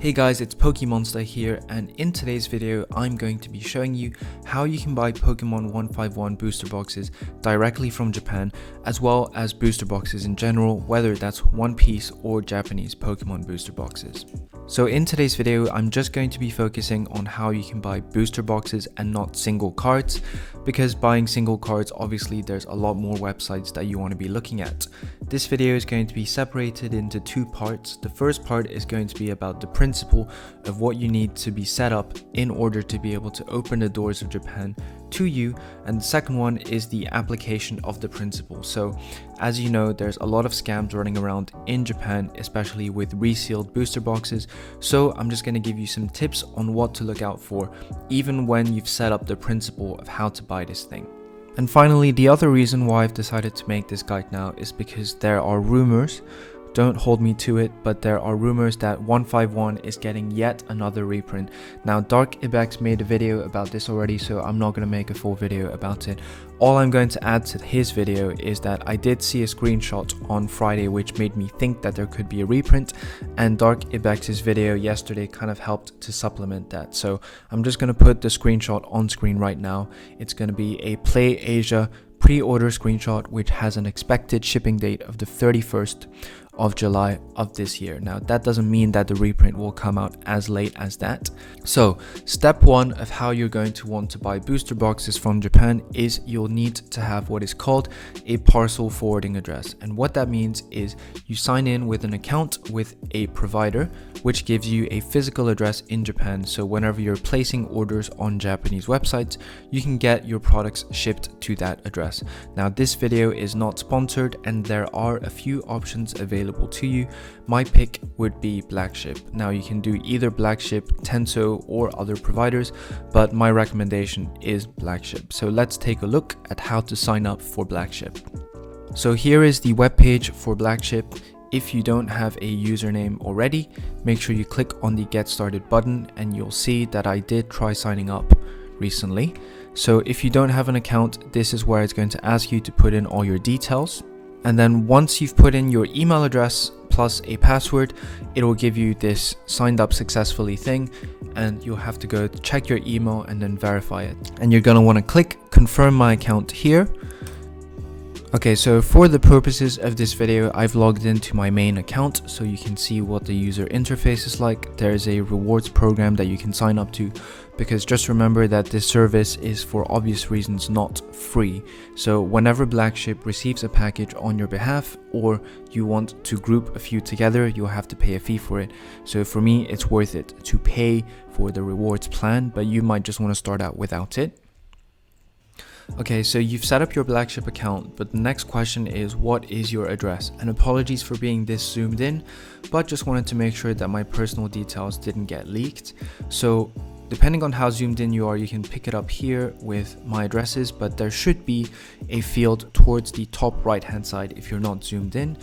Hey guys, it's Pokemonster here, and in today's video I'm going to be showing you how you can buy Pokemon 151 booster boxes directly from Japan, as well as booster boxes in general, whether that's One Piece or Japanese Pokemon booster boxes. So in today's video I'm just going to be focusing on how you can buy booster boxes and not single cards, because buying single cards, obviously there's a lot more websites that you want to be looking at. This video is going to be separated into two parts. The first part is going to be about the principle of what you need to be set up in order to be able to open the doors of Japan to you, and the second one is the application of the principle. So as you know, there's a lot of scams running around in Japan, especially with resealed booster boxes, so I'm just going to give you some tips on what to look out for even when you've set up the principle of how to buy this thing. And finally, the other reason why I've decided to make this guide now is because there are rumors, don't hold me to it, but there are rumors that 151 is getting yet another reprint. Now, Dark Ibex made a video about this already, so I'm not going to make a full video about it. All I'm going to add to his video is that I did see a screenshot on Friday which made me think that there could be a reprint, and Dark Ibex's video yesterday kind of helped to supplement that. So I'm just going to put the screenshot on screen right now. It's going to be a Play Asia pre-order screenshot which has an expected shipping date of the 31st of July of this year. Now, that doesn't mean that the reprint will come out as late as that. So step one of how you're going to want to buy booster boxes from Japan is you'll need to have what is called a parcel forwarding address. And what that means is you sign in with an account with a provider which gives you a physical address in Japan. So whenever you're placing orders on Japanese websites, you can get your products shipped to that address. Now, this video is not sponsored and there are a few options available to you. My pick would be Blackship. Now, you can do either Blackship, Tenso, or other providers, but my recommendation is Blackship. So let's take a look at how to sign up for Blackship. So here is the webpage for Blackship. If you don't have a username already, make sure you click on the Get Started button and you'll see that I did try signing up recently. So if you don't have an account, this is where it's going to ask you to put in all your details. And then once you've put in your email address plus a password, it will give you this signed up successfully thing, and you'll have to go check your email and then verify it. And you're going to want to click confirm my account here. Okay, so for the purposes of this video, I've logged into my main account so you can see what the user interface is like. There is a rewards program that you can sign up to, because just remember that this service is for obvious reasons not free. So whenever Blackship receives a package on your behalf, or you want to group a few together, you'll have to pay a fee for it. So for me, it's worth it to pay for the rewards plan, but you might just want to start out without it. Okay, so you've set up your Blackship account, but the next question is, what is your address? And apologies for being this zoomed in, but just wanted to make sure that my personal details didn't get leaked. So depending on how zoomed in you are, you can pick it up here with my addresses, but there should be a field towards the top right hand side if you're not zoomed in.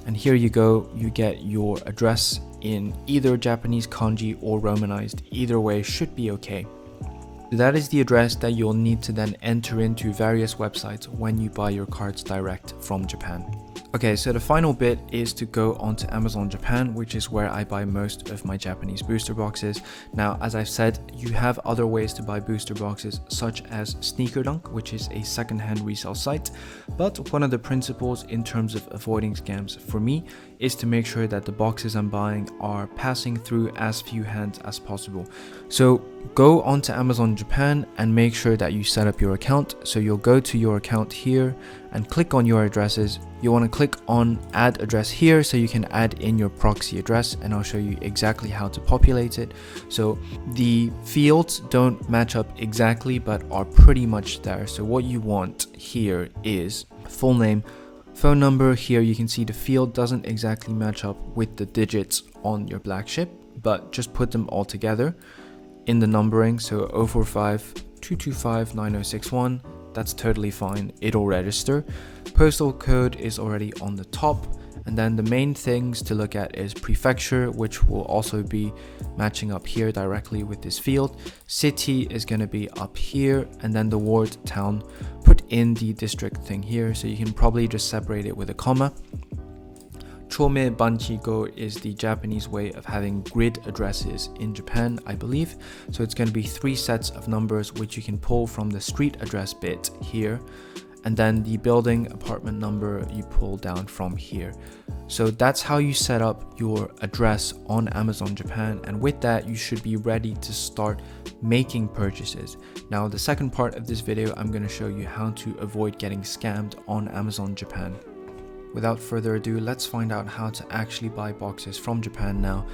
And here you go, you get your address in either Japanese kanji or Romanized. Either way should be okay. That is the address that you'll need to then enter into various websites when you buy your cards direct from Japan. Okay, so the final bit is to go onto Amazon Japan, which is where I buy most of my Japanese booster boxes. Now, as I've said, you have other ways to buy booster boxes, such as Sneaker Dunk, which is a secondhand resale site. But one of the principles in terms of avoiding scams for me is to make sure that the boxes I'm buying are passing through as few hands as possible. So go onto Amazon Japan and make sure that you set up your account. So you'll go to your account here and click on your addresses. You want to click on add address here so you can add in your proxy address, and I'll show you exactly how to populate it. So the fields don't match up exactly but are pretty much there. So what you want here is full name, phone number. Here you can see the field doesn't exactly match up with the digits on your Blackship, but just put them all together in the numbering. So 045 225 9061. That's totally fine, it'll register. Postal code is already on the top, and then the main things to look at is prefecture, which will also be matching up here directly with this field. City is going to be up here, and then the ward, town, put in the district thing here, so you can probably just separate it with a comma. Chome Banchigo is the Japanese way of having grid addresses in Japan, I believe. So it's going to be 3 sets of numbers which you can pull from the street address bit here, and then the building apartment number you pull down from here. So that's how you set up your address on Amazon Japan, and with that you should be ready to start making purchases. Now the second part of this video, I'm going to show you how to avoid getting scammed on Amazon Japan. Without further ado, let's find out how to actually buy boxes from Japan now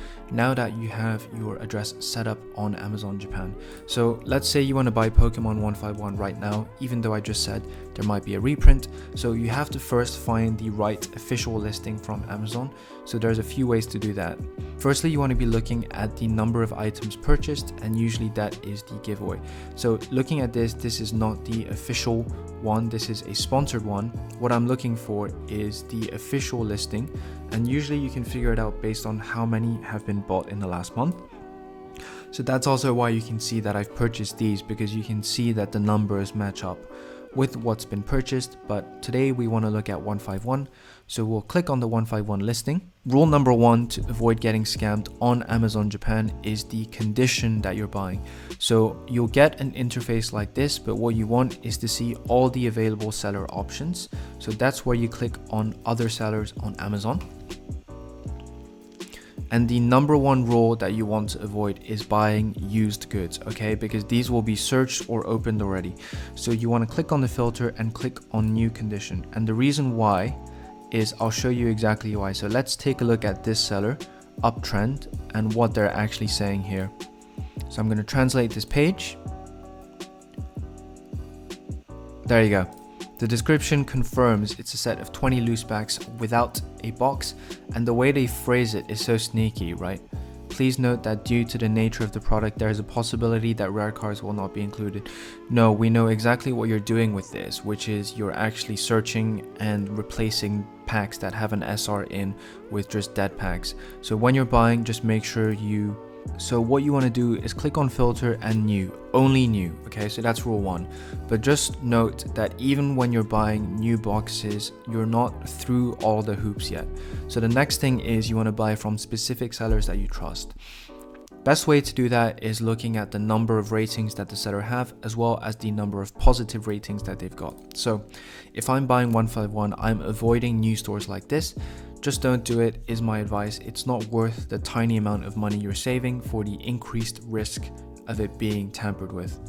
that you have your address set up on Amazon Japan. So let's say you want to buy Pokémon 151 right now, even though I just said there might be a reprint. So you have to first find the right official listing from Amazon. So there's a few ways to do that. Firstly, you want to be looking at the number of items purchased, and usually that is the giveaway. So looking at this is not the official one, this is a sponsored one. What I'm looking for is the official listing, and usually you can figure it out based on how many have been bought in the last month. So that's also why you can see that I've purchased these, because you can see that the numbers match up with what's been purchased. But today we want to look at 151, so we'll click on the 151 listing. Rule number 1 to avoid getting scammed on Amazon Japan is the condition that you're buying. So you'll get an interface like this, but what you want is to see all the available seller options. So that's where you click on other sellers on Amazon. And the number 1 rule that you want to avoid is buying used goods, okay? Because these will be searched or opened already. So you want to click on the filter and click on new condition. And the reason why is I'll show you exactly why. So let's take a look at this seller, Uptrend, and what they're actually saying here. So I'm going to translate this page. There you go. The description confirms it's a set of 20 loose packs without a box, and the way they phrase it is so sneaky, right? Please note that due to the nature of the product, there is a possibility that rare cards will not be included. No, we know exactly what you're doing with this, which is you're actually searching and replacing packs that have an SR in with just dead packs. So when you're buying, just make sure so what you want to do is click on filter and new, only new, okay? So that's rule 1. But just note that even when you're buying new boxes, you're not through all the hoops yet. So the next thing is you want to buy from specific sellers that you trust. Best way to do that is looking at the number of ratings that the seller have, as well as the number of positive ratings that they've got. So if I'm buying 151, I'm avoiding new stores like this. Just don't do it, is my advice. It's not worth the tiny amount of money you're saving for the increased risk of it being tampered with.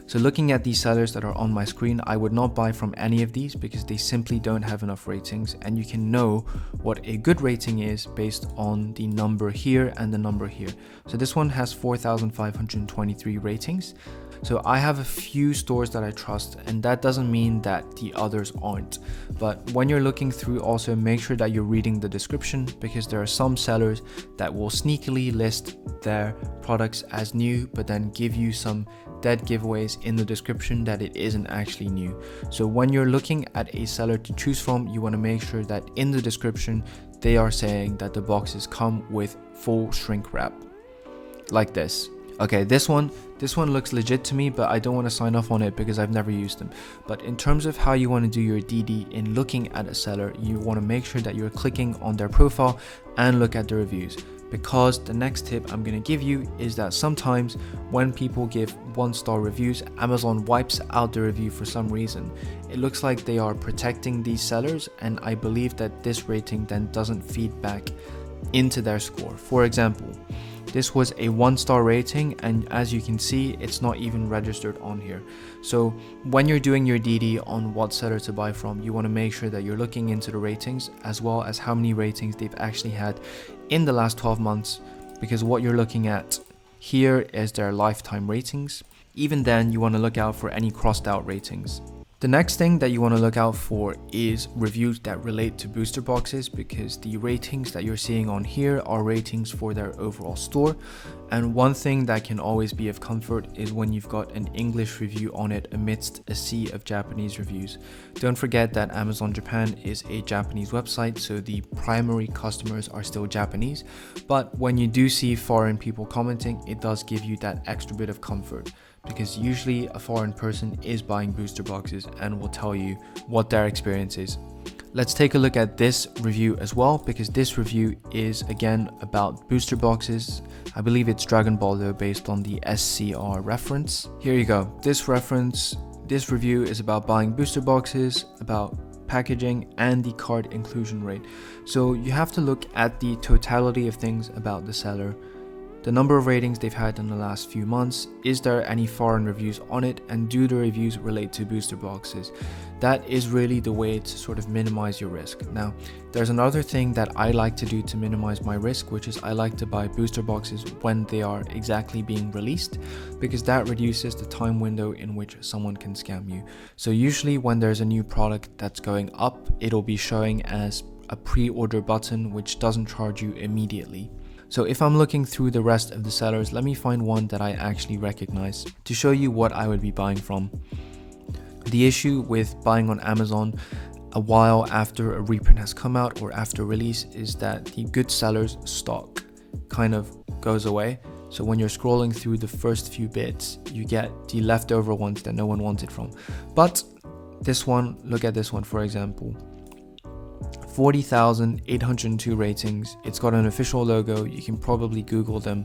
So looking at these sellers that are on my screen, I would not buy from any of these because they simply don't have enough ratings, and you can know what a good rating is based on the number here and the number here. So this one has 4,523 ratings. So I have a few stores that I trust, and that doesn't mean that the others aren't. But when you're looking through, also make sure that you're reading the description, because there are some sellers that will sneakily list their products as new, but then give you some dead giveaways in the description that it isn't actually new. So when you're looking at a seller to choose from, you want to make sure that in the description they are saying that the boxes come with full shrink wrap, like this. Okay, this one looks legit to me, but I don't want to sign off on it because I've never used them. But in terms of how you want to do your DD in looking at a seller, you want to make sure that you're clicking on their profile and look at the reviews. Because the next tip I'm going to give you is that sometimes when people give 1-star reviews, Amazon wipes out the review for some reason. It looks like they are protecting these sellers, and I believe that this rating then doesn't feed back into their score. For example, this was a 1-star rating, and as you can see, it's not even registered on here. So when you're doing your DD on what seller to buy from, you want to make sure that you're looking into the ratings, as well as how many ratings they've actually had in the last 12 months, because what you're looking at here is their lifetime ratings. Even then, you want to look out for any crossed out ratings. The next thing that you want to look out for is reviews that relate to booster boxes, because the ratings that you're seeing on here are ratings for their overall store. And one thing that can always be of comfort is when you've got an English review on it amidst a sea of Japanese reviews. Don't forget that Amazon Japan is a Japanese website, so the primary customers are still Japanese. But when you do see foreign people commenting, it does give you that extra bit of comfort, because usually a foreign person is buying booster boxes and will tell you what their experience is. Let's take a look at this review as well, because this review is again about booster boxes. I believe it's Dragon Ball though, based on the SCR reference. Here you go. This review is about buying booster boxes, about packaging, and the card inclusion rate. So you have to look at the totality of things about the seller, the number of ratings they've had in the last few months, is there any foreign reviews on it, and do the reviews relate to booster boxes? That is really the way to sort of minimize your risk. Now, there's another thing that I like to do to minimize my risk, which is I like to buy booster boxes when they are exactly being released, because that reduces the time window in which someone can scam you. So usually when there's a new product that's going up, it'll be showing as a pre-order button, which doesn't charge you immediately. So if I'm looking through the rest of the sellers, let me find one that I actually recognize to show you what I would be buying from. The issue with buying on Amazon a while after a reprint has come out or after release is that the good sellers stock kind of goes away. So when you're scrolling through the first few bits, you get the leftover ones that no one wanted from. But this one, look at this one for example. 40,802 ratings. It's got an official logo. You can probably Google them.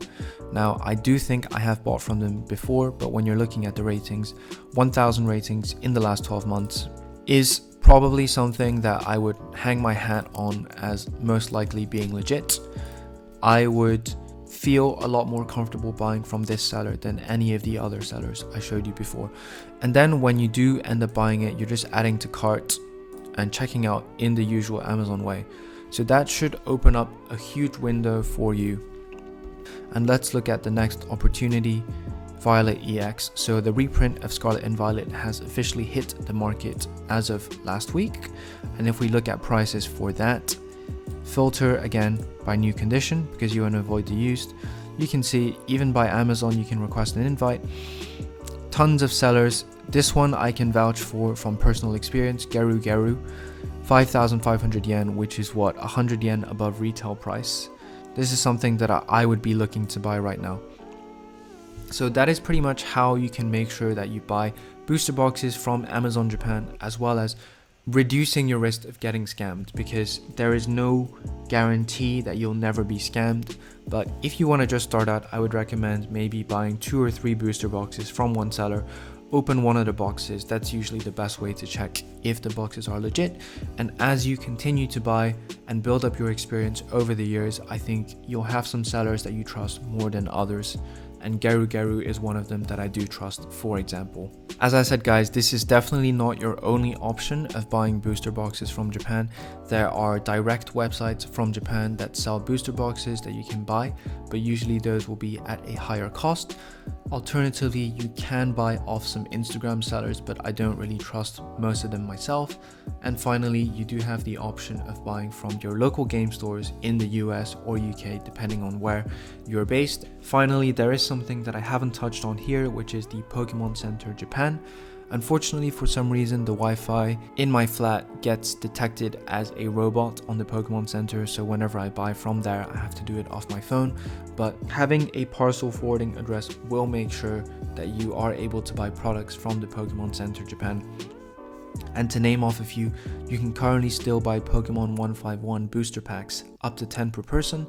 Now, I do think I have bought from them before, but when you're looking at the ratings, 1,000 ratings in the last 12 months is probably something that I would hang my hat on as most likely being legit. I would feel a lot more comfortable buying from this seller than any of the other sellers I showed you before. And then when you do end up buying it, you're just adding to cart and checking out in the usual Amazon way. So that should open up a huge window for you. And let's look at the next opportunity, Violet EX. So the reprint of Scarlet and Violet has officially hit the market as of last week. And if we look at prices for that, filter again by new condition because you want to avoid the used. You can see even by Amazon you can request an invite. Tons of sellers. This one I can vouch for from personal experience. Geru, 5,500 yen, which is what, 100 yen above retail price. This is something that I would be looking to buy right now. So that is pretty much how you can make sure that you buy booster boxes from Amazon Japan, as well as reducing your risk of getting scammed, because there is no guarantee that you'll never be scammed. But if you want to just start out, I would recommend maybe buying 2 or 3 booster boxes from one seller. Open one of the boxes. That's usually the best way to check if the boxes are legit. And as you continue to buy and build up your experience over the years, I think you'll have some sellers that you trust more than others. And Geru is one of them that I do trust, for example. As I said guys, this is definitely not your only option of buying booster boxes from Japan. There are direct websites from Japan that sell booster boxes that you can buy, but usually those will be at a higher cost. Alternatively, you can buy off some Instagram sellers, but I don't really trust most of them myself. And finally, you do have the option of buying from your local game stores in the US or UK, depending on where you're based. Finally, there is something that I haven't touched on here, which is the Pokémon Center Japan. Unfortunately, for some reason, the Wi-Fi in my flat gets detected as a robot on the Pokémon Center, so whenever I buy from there, I have to do it off my phone. But having a parcel forwarding address will make sure that you are able to buy products from the Pokémon Center Japan. And to name off a few, you can currently still buy Pokémon 151 booster packs, up to 10 per person,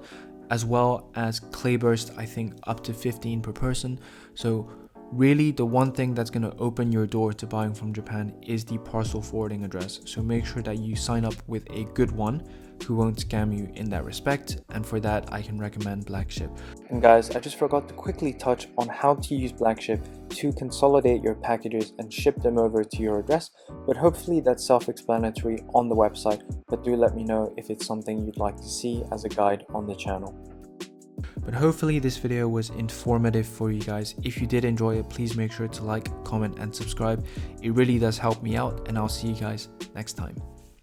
as well as Clayburst, I think up to 15 per person. So really, the one thing that's going to open your door to buying from Japan is the parcel forwarding address. So make sure that you sign up with a good one who won't scam you in that respect. And for that, I can recommend Blackship. And guys, I just forgot to quickly touch on how to use Blackship to consolidate your packages and ship them over to your address. But hopefully that's self-explanatory on the website. But do let me know if it's something you'd like to see as a guide on the channel. But hopefully this video was informative for you guys. If you did enjoy it, please make sure to like, comment and subscribe. It really does help me out, and I'll see you guys next time.